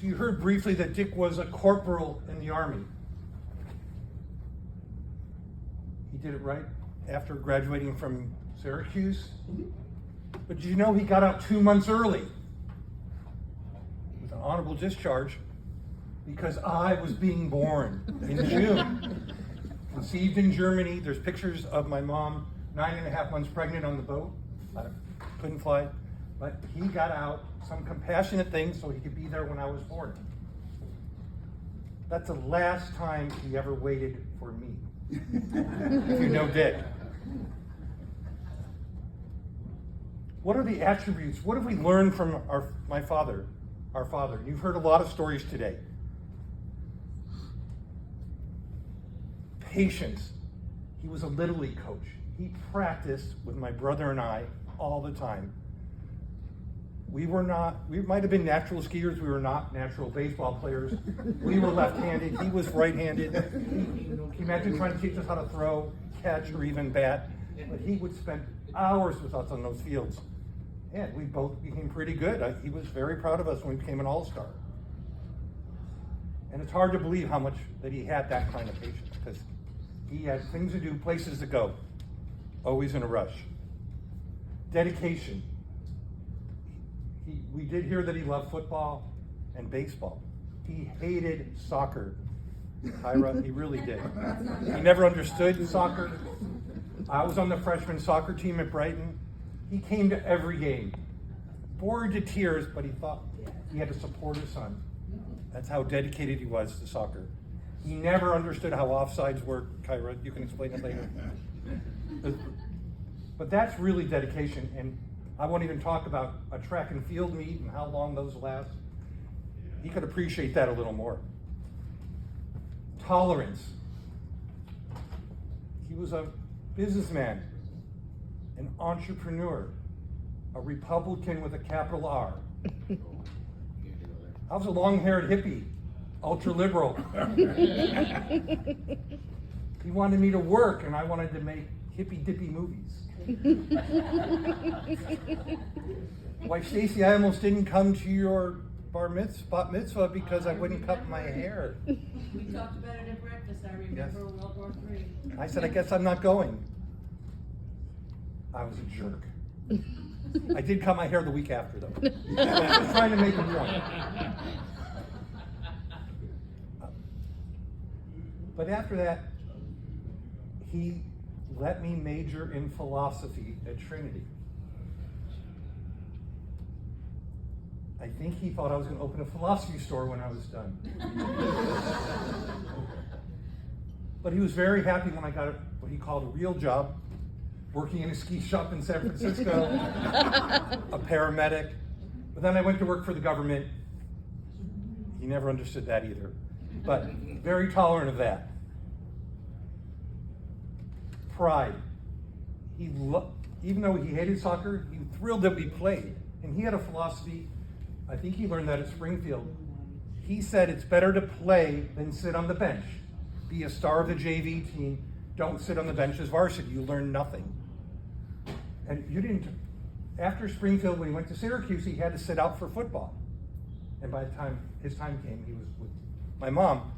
You heard briefly that Dick was a corporal in the Army. He did it right after graduating from Syracuse. But did you know he got out 2 months early with an honorable discharge because I was being born in June. Conceived in Germany. There's pictures of my mom 9.5 months pregnant on the boat. I couldn't fly, but he got out, some compassionate things so he could be there when I was born. That's the last time he ever waited for me. If you know Dick. What are the attributes? What have we learned from my father, our father? You've heard a lot of stories today. Patience. He was a Little League coach. He practiced with my brother and I all the time. We might have been natural skiers, we were not natural baseball players. We were left-handed, he was right-handed. He imagine trying to teach us how to throw, catch, or even bat. But he would spend hours with us on those fields. And we both became pretty good. He was very proud of us when we became an all-star. And it's hard to believe how much that he had that kind of patience, because he had things to do, places to go, always in a rush. Dedication. We did hear that he loved football and baseball. He hated soccer. Ira, he really did. He never understood soccer. I was on the freshman soccer team at Brighton. He came to every game, bored to tears, but he thought he had to support his son. That's how dedicated he was to soccer. He never understood how offsides work. Kyra, you can explain it later. But that's really dedication, and I won't even talk about a track and field meet and how long those last. He could appreciate that a little more. Tolerance. He was a businessman, an entrepreneur, a Republican with a capital R. I was a long-haired hippie, ultra-liberal. He wanted me to work, and I wanted to make hippy-dippy movies. Why, Stacy, I almost didn't come to your bat mitzvah because I wouldn't cut my hair. We talked about it at breakfast, I remember. Yes. World War III. I said, I guess I'm not going. I was a jerk. I did cut my hair the week after, though. I was trying to make a point. But after that, he let me major in philosophy at Trinity. I think he thought I was going to open a philosophy store when I was done. But he was very happy when I got what he called a real job, working in a ski shop in San Francisco, a paramedic. But then I went to work for the government. He never understood that either, but very tolerant of that. Pride. Even though he hated soccer, he was thrilled that we played. And he had a philosophy, I think he learned that at Springfield. He said it's better to play than sit on the bench. Be a star of the JV team. Don't sit on the bench as varsity. You learn nothing. And you didn't, after Springfield, when he went to Syracuse, he had to sit out for football. And by the time his time came, he was with my mom.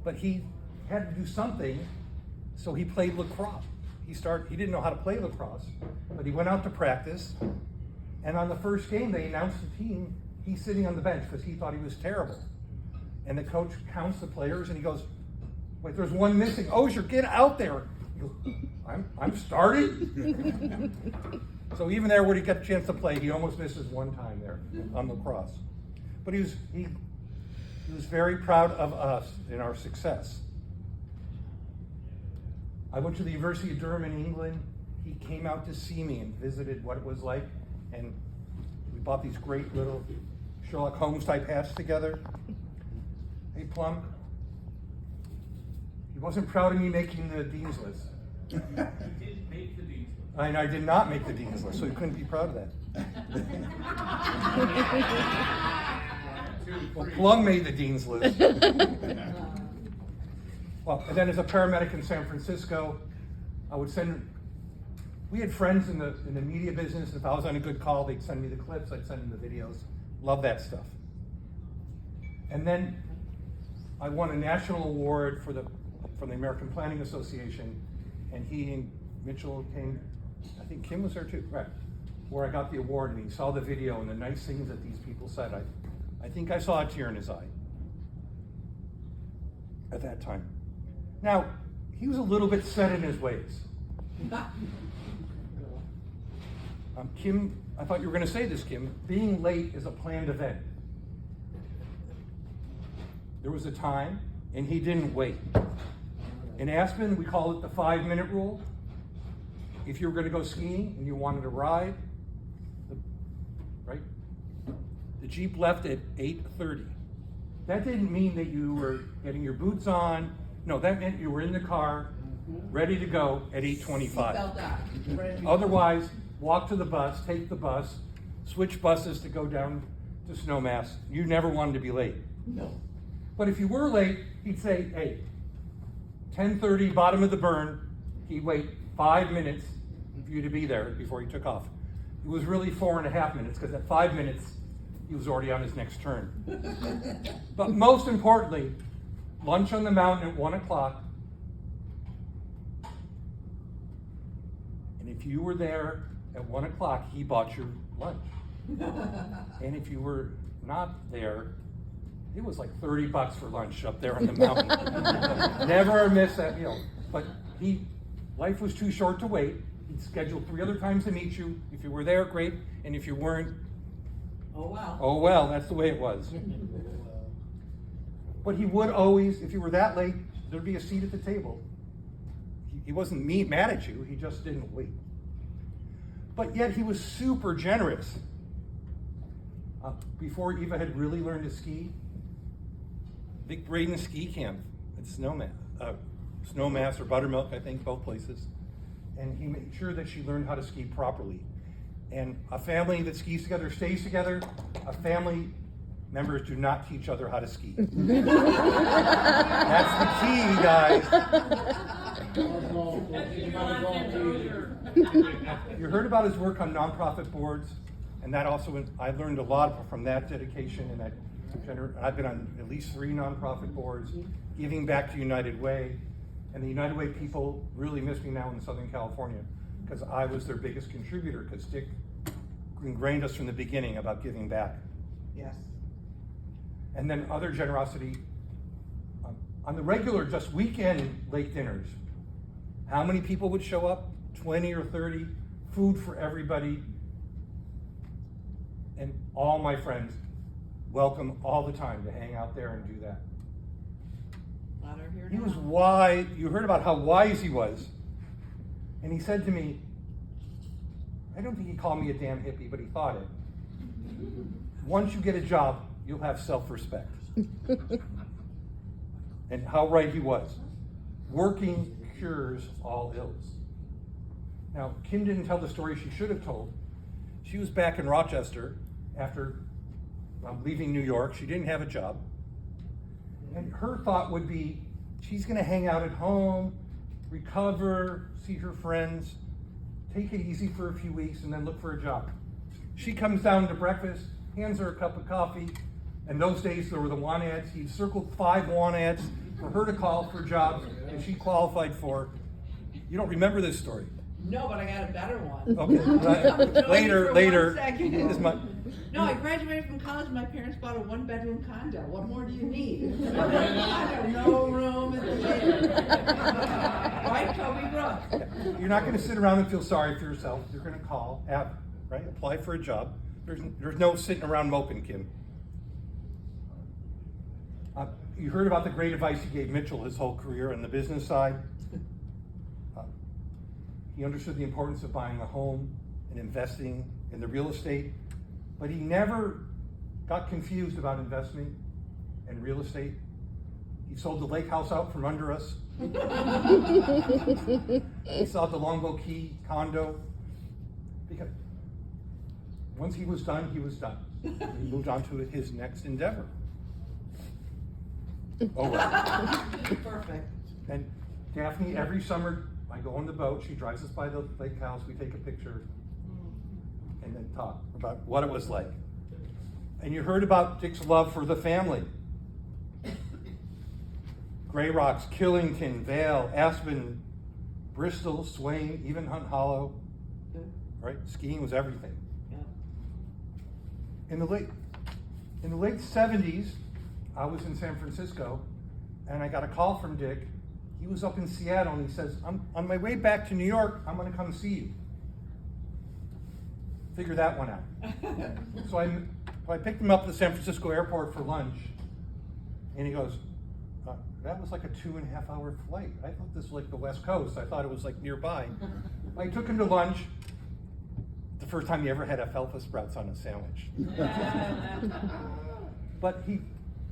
But he had to do something, so he played lacrosse. He didn't know how to play lacrosse, but he went out to practice. And on the first game, they announced the team. He's sitting on the bench because he thought he was terrible. And the coach counts the players, and he goes, wait, there's one missing. Osur, get out there. He goes, I'm starting? So even there, when he got a chance to play, he almost misses one time there on lacrosse. But he was very proud of us and our success. I went to the University of Durham in England. He came out to see me and visited what it was like. And we bought these great little Sherlock Holmes type hats together. Hey, Plum. He wasn't proud of me making the dean's list. You did make the dean's list. I did not make the dean's list, so he couldn't be proud of that. Well, Plum made the dean's list. Well, and then as a paramedic in San Francisco, I would we had friends in the media business. If I was on a good call, they'd send me the clips, I'd send them the videos. Love that stuff. And then I won a national award from the American Planning Association, and he and Mitchell came, I think Kim was there too, right, where I got the award, and he saw the video and the nice things that these people said. I think I saw a tear in his eye at that time. Now, he was a little bit set in his ways. Kim, I thought you were going to say this, Kim. Being late is a planned event. There was a time, and he didn't wait. In Aspen, we call it the 5-minute rule. If you were going to go skiing and you wanted to ride, right? The Jeep left at 8:30. That didn't mean that you were getting your boots on. No, that meant you were in the car, ready to go at 8:25. Otherwise, walk to the bus, take the bus, switch buses to go down to Snowmass. You never wanted to be late. No. But if you were late, he'd say, hey, 10:30, bottom of the burn. He'd wait 5 minutes for you to be there before he took off. It was really 4.5 minutes, because at 5 minutes, he was already on his next turn. But most importantly, lunch on the mountain at 1 o'clock. And if you were there at 1 o'clock, he bought your lunch. And if you were not there, it was like $30 for lunch up there on the mountain. Never miss that meal. But life was too short to wait. He'd scheduled 3 other times to meet you. If you were there, great. And if you weren't, oh well, that's the way it was. But he would always, if you were that late, there'd be a seat at the table. He wasn't mad at you, he just didn't wait. But yet he was super generous. Before Eva had really learned to ski, Vic Braden ski camp at Snowmass or Buttermilk, I think, both places. And he made sure that she learned how to ski properly. And a family that skis together stays together. A family members do not teach other how to ski. That's the key, guys. You heard about his work on nonprofit boards, and that also, I learned a lot from that dedication and that. I've been on at least 3 nonprofit boards, giving back to United Way, and the United Way people really miss me now in Southern California because I was their biggest contributor, because Dick ingrained us from the beginning about giving back. Yes. And then other generosity, on the regular, just weekend late dinners. How many people would show up? 20 or 30, food for everybody. And all my friends welcome all the time to hang out there and do that. He was wise. You heard about how wise he was. And he said to me, I don't think he called me a damn hippie, but he thought it. Once you get a job, you'll have self-respect. And how right he was. Working cures all ills. Now, Kim didn't tell the story she should have told. She was back in Rochester after leaving New York. She didn't have a job. And her thought would be, she's going to hang out at home, recover, see her friends, take it easy for a few weeks, and then look for a job. She comes down to breakfast, hands her a cup of coffee, and those days there were the want ads. He circled 5 want ads for her to call for jobs, and she qualified for. You don't remember this story? No, but I got a better one. Okay, later. No, I graduated from college. My parents bought a 1-bedroom condo. What more do you need? I have no room in the bed. Right, Toby Brooks? You're not going to sit around and feel sorry for yourself. You're going to call, right? Apply for a job. There's no sitting around moping, Kim. You heard about the great advice he gave Mitchell his whole career on the business side. He understood the importance of buying a home and investing in the real estate, but he never got confused about investment and real estate. He sold the lake house out from under us. He sold the Longbow Key condo. Because once he was done, he was done. He moved on to his next endeavor. Oh well. Perfect. And Daphne, every summer, I go on the boat, she drives us by the lake house, we take a picture, and then talk about what it was like. And you heard about Dick's love for the family. Grey Rocks, Killington, Vale, Aspen, Bristol, Swain, even Hunt Hollow, Good. right? Skiing was everything. Yeah. In the late 70s, I was in San Francisco, and I got a call from Dick. He was up in Seattle, and he says, "I'm on my way back to New York. I'm going to come see you." Figure that one out. So I picked him up at the San Francisco airport for lunch, and he goes, "That was like a 2.5 hour flight. I thought this was like the West Coast. I thought it was like nearby." I took him to lunch. The first time he ever had alfalfa sprouts on a sandwich. But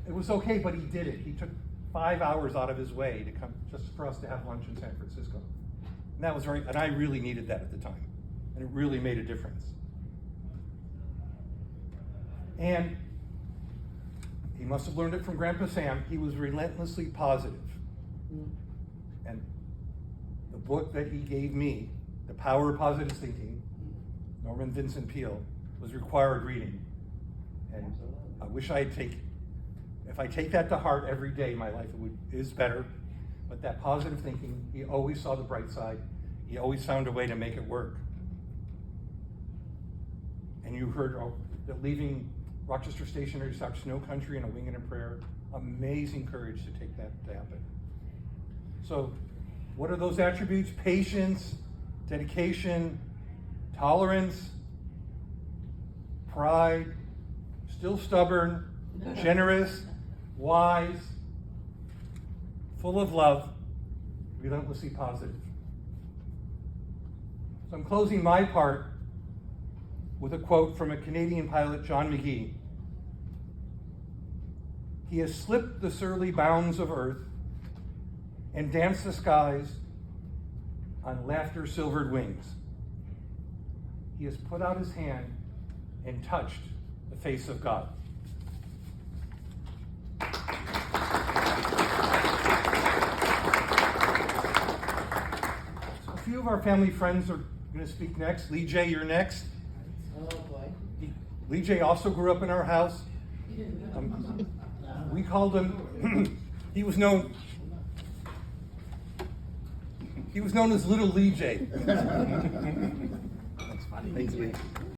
it was okay, but he did it. He took 5 hours out of his way to come just for us to have lunch in San Francisco. And that was and I really needed that at the time. And it really made a difference. And he must have learned it from Grandpa Sam. He was relentlessly positive. And the book that he gave me, The Power of Positive Thinking, Norman Vincent Peale, was required reading. And I wish if I take that to heart every day, my life is better. But that positive thinking, he always saw the bright side. He always found a way to make it work. And you heard that leaving Rochester Station to start Snow Country and A Wing and a Prayer, amazing courage to take that to happen. So, what are those attributes? Patience, dedication, tolerance, pride, still stubborn, generous, wise, full of love, relentlessly positive. So I'm closing my part with a quote from a Canadian pilot, John McGee. "He has slipped the surly bounds of earth and danced the skies on laughter-silvered wings. He has put out his hand and touched the face of God." So a few of our family friends are going to speak next. Lee J, you're next. Oh, boy. Lee J also grew up in our house. We called him, he was known as Little Lee J. That's funny. Thanks, Lee.